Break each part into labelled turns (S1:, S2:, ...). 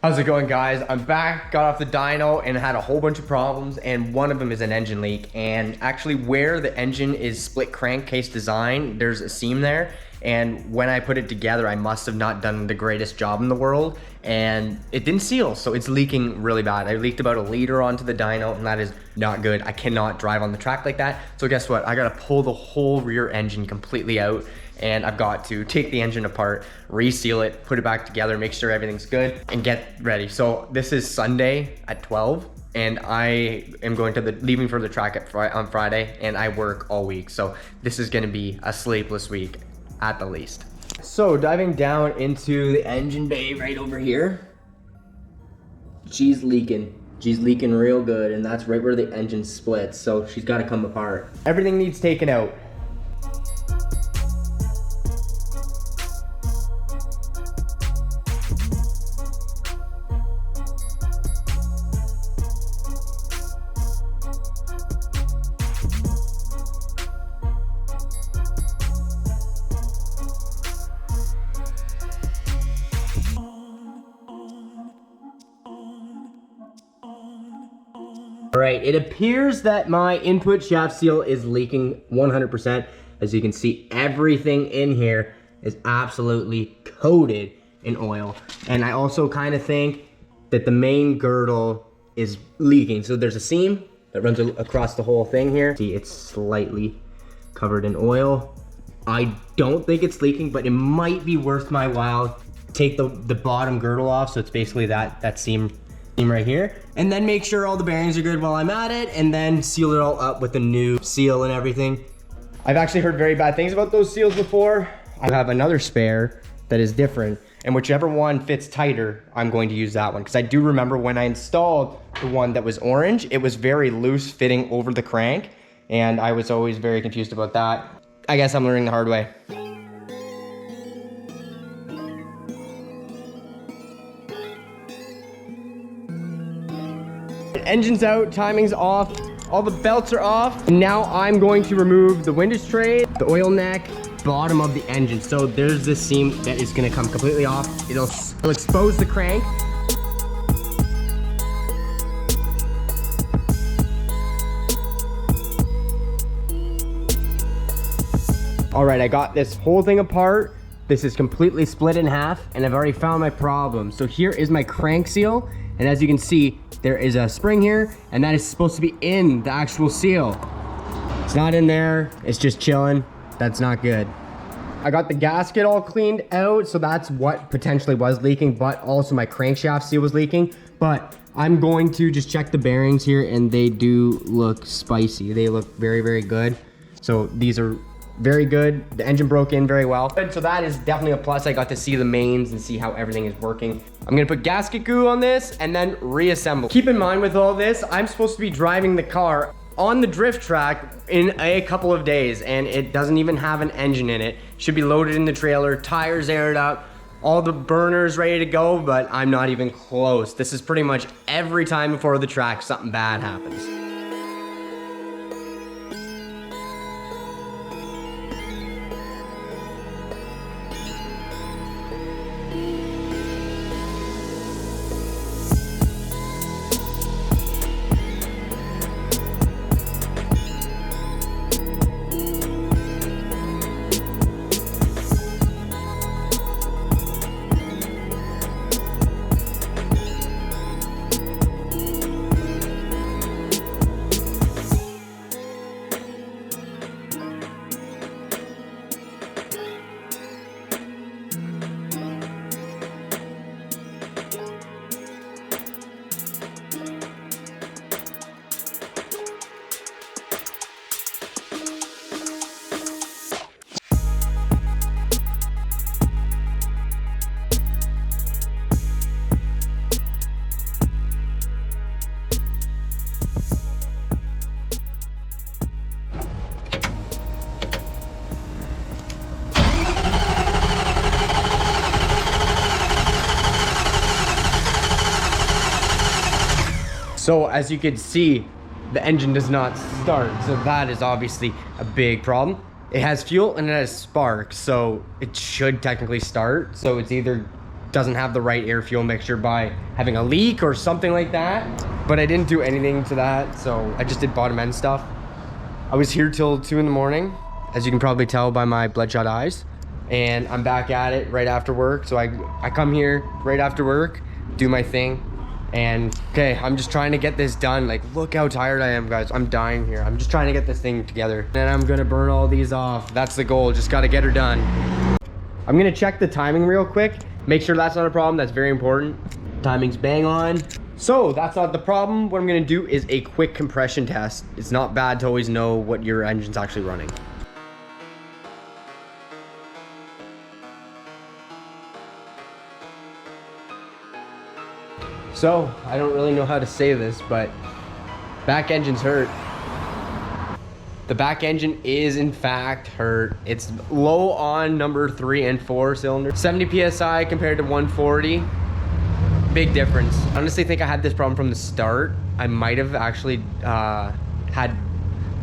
S1: How's it going, guys? I'm back, got off the dyno and had a whole bunch of problems, and one of them is an engine leak. And actually where the engine is split crankcase design, there's a seam there, and when I put it together I must have not done the greatest job in the world, and it didn't seal, so it's leaking really bad. I leaked about 1 liter onto the dyno, and that is not good. I cannot drive on the track like that. So guess what? I gotta pull the whole rear engine completely out, and I've got to take the engine apart, reseal it, put it back together, make sure everything's good, and get ready. So this is Sunday at 12, and I am going to leaving for the track on Friday, and I work all week. So this is gonna be a sleepless week at the least. So diving down into the engine bay right over here, she's leaking. She's leaking real good, and that's right where the engine splits. So she's gotta come apart. Everything needs taken out. All right, it appears that my input shaft seal is leaking 100%. As you can see, everything in here is absolutely coated in oil. And I also kind of think that the main girdle is leaking. So there's a seam that runs across the whole thing here. See, it's slightly covered in oil. I don't think it's leaking, but it might be worth my while. Take the bottom girdle off, so it's basically that seam right here, and then make sure all the bearings are good while I'm at it, and then seal it all up with a new seal and everything. I've actually heard very bad things about those seals before. I have another spare that is different, and whichever one fits tighter, I'm going to use that one, because I do remember when I installed the one that was orange, it was very loose fitting over the crank, and I was always very confused about that. I guess I'm learning the hard way. Engine's out, timing's off, all the belts are off. And now I'm going to remove the windage tray, the oil neck, bottom of the engine. So there's this seam that is gonna come completely off. It'll expose the crank. All right, I got this whole thing apart. This is completely split in half, and I've already found my problem. So here is my crank seal, and as you can see, there is a spring here, and that is supposed to be in the actual seal. It's not in there, it's just chilling. That's not good. I got the gasket all cleaned out, so that's what potentially was leaking, but also my crankshaft seal was leaking. But I'm going to just check the bearings here, and they do look spicy. They look very, very good. So these are very good. The engine broke in very well. So that is definitely a plus. I got to see the mains and see how everything is working. I'm gonna put gasket goo on this and then reassemble. Keep in mind with all this, I'm supposed to be driving the car on the drift track in a couple of days, and it doesn't even have an engine in it. Should be loaded in the trailer, tires aired up, all the burners ready to go, but I'm not even close. This is pretty much every time before the track something bad happens. So as you can see, the engine does not start. So that is obviously a big problem. It has fuel and it has spark, so it should technically start. So it's either doesn't have the right air fuel mixture by having a leak or something like that. But I didn't do anything to that, so I just did bottom end stuff. I was here till 2 in the morning, as you can probably tell by my bloodshot eyes. And I'm back at it right after work. So I come here right after work, do my thing. And okay, I'm just trying to get this done. Like, look how tired I am, guys. I'm dying here. I'm just trying to get this thing together. And I'm gonna burn all these off. That's the goal, just gotta get her done. I'm gonna check the timing real quick. Make sure that's not a problem, that's very important. Timing's bang on. So that's not the problem. What I'm gonna do is a quick compression test. It's not bad to always know what your engine's actually running. So, I don't really know how to say this, but back engine's hurt. The back engine is in fact hurt. It's low on number 3 and 4 cylinder. 70 PSI compared to 140. Big difference. I honestly think I had this problem from the start. I might have actually had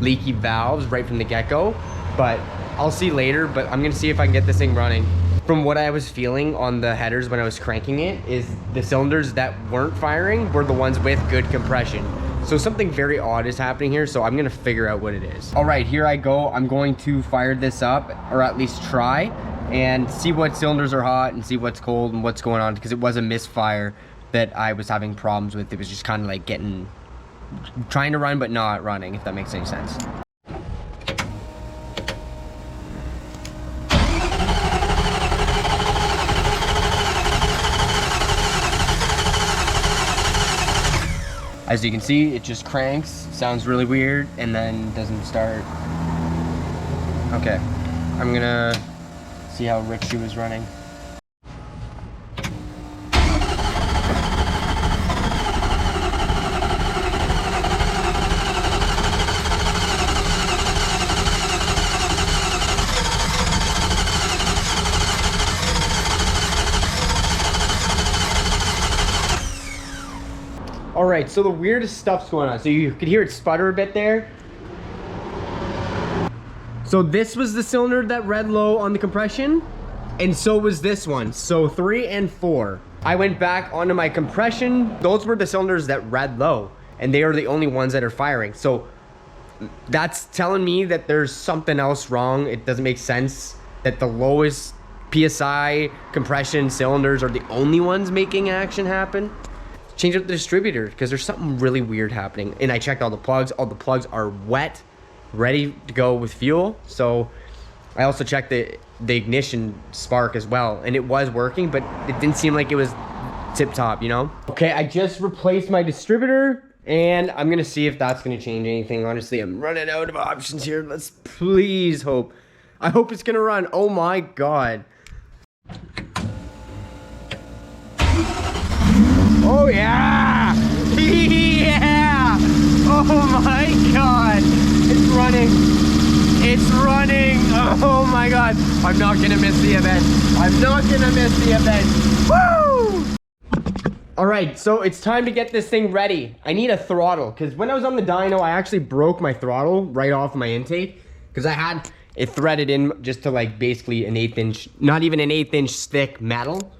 S1: leaky valves right from the get-go, but I'll see later. But I'm gonna see if I can get this thing running. From what I was feeling on the headers when I was cranking it, is the cylinders that weren't firing were the ones with good compression. So something very odd is happening here, so I'm gonna figure out what it is. All right, here I go. I'm going to fire this up, or at least try, and see what cylinders are hot and see what's cold and what's going on, because it was a misfire that I was having problems with. It was just kind of like trying to run but not running, if that makes any sense. As you can see, it just cranks, sounds really weird, and then doesn't start. Okay, I'm gonna see how rich she was running. All right, so the weirdest stuff's going on. So you could hear it sputter a bit there. So this was the cylinder that read low on the compression, and so was this one. So 3 and 4. I went back onto my compression. Those were the cylinders that read low, and they are the only ones that are firing. So that's telling me that there's something else wrong. It doesn't make sense that the lowest PSI compression cylinders are the only ones making action happen. Change up the distributor, because there's something really weird happening. And I checked all the plugs. All the plugs are wet, ready to go with fuel. So I also checked the ignition spark as well, and it was working, but it didn't seem like it was tip top, you know? Okay, I just replaced my distributor, and I'm gonna see if that's gonna change anything. Honestly, I'm running out of options here. Let's please hope. I hope it's gonna run. Oh my God. Oh yeah! Yeah! Oh my God! It's running! It's running! Oh my God! I'm not gonna miss the event! I'm not gonna miss the event! Woo! Alright, so it's time to get this thing ready. I need a throttle, because when I was on the dyno, I actually broke my throttle right off my intake, because I had it threaded in just to like basically an 1/8 inch, not even an 1/8 inch thick metal.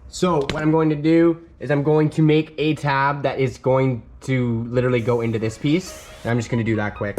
S1: So what I'm going to do is I'm going to make a tab that is going to literally go into this piece. And I'm just going to do that quick.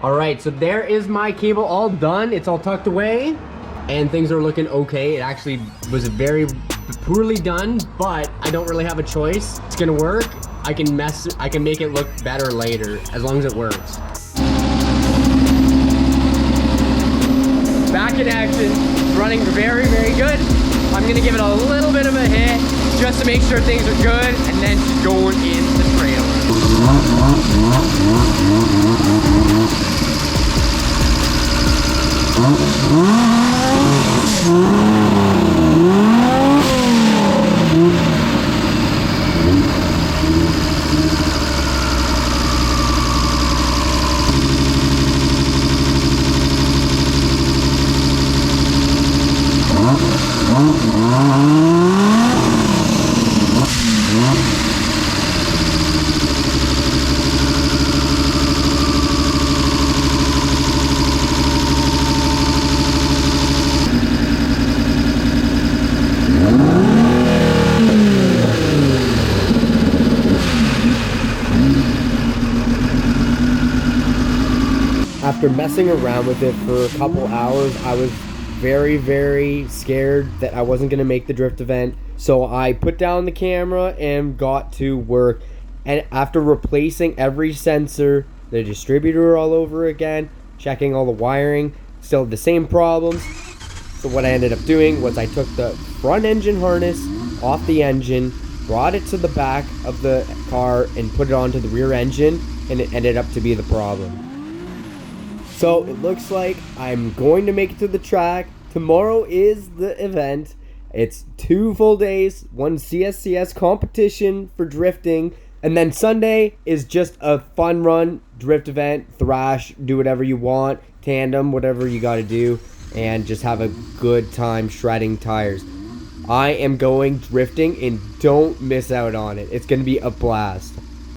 S1: All right, so there is my cable all done. It's all tucked away and things are looking okay. It actually was very poorly done, but I don't really have a choice. It's gonna work. I can make it look better later as long as it works. Back in action, running very, very good. I'm gonna give it a little bit of a hit just to make sure things are good, and then she's going in the trailer. After messing around with it for a couple hours, I was very, very scared that I wasn't going to make the drift event. So I put down the camera and got to work. And after replacing every sensor, the distributor all over again, checking all the wiring, still the same problems. So what I ended up doing was I took the front engine harness off the engine, brought it to the back of the car and put it onto the rear engine, and it ended up to be the problem. So it looks like I'm going to make it to the track. Tomorrow is the event. It's 2 full days, 1 CSCS competition for drifting, and then Sunday is just a fun run, drift event, thrash, do whatever you want, tandem, whatever you got to do, and just have a good time shredding tires. I am going drifting, and don't miss out on it. It's going to be a blast.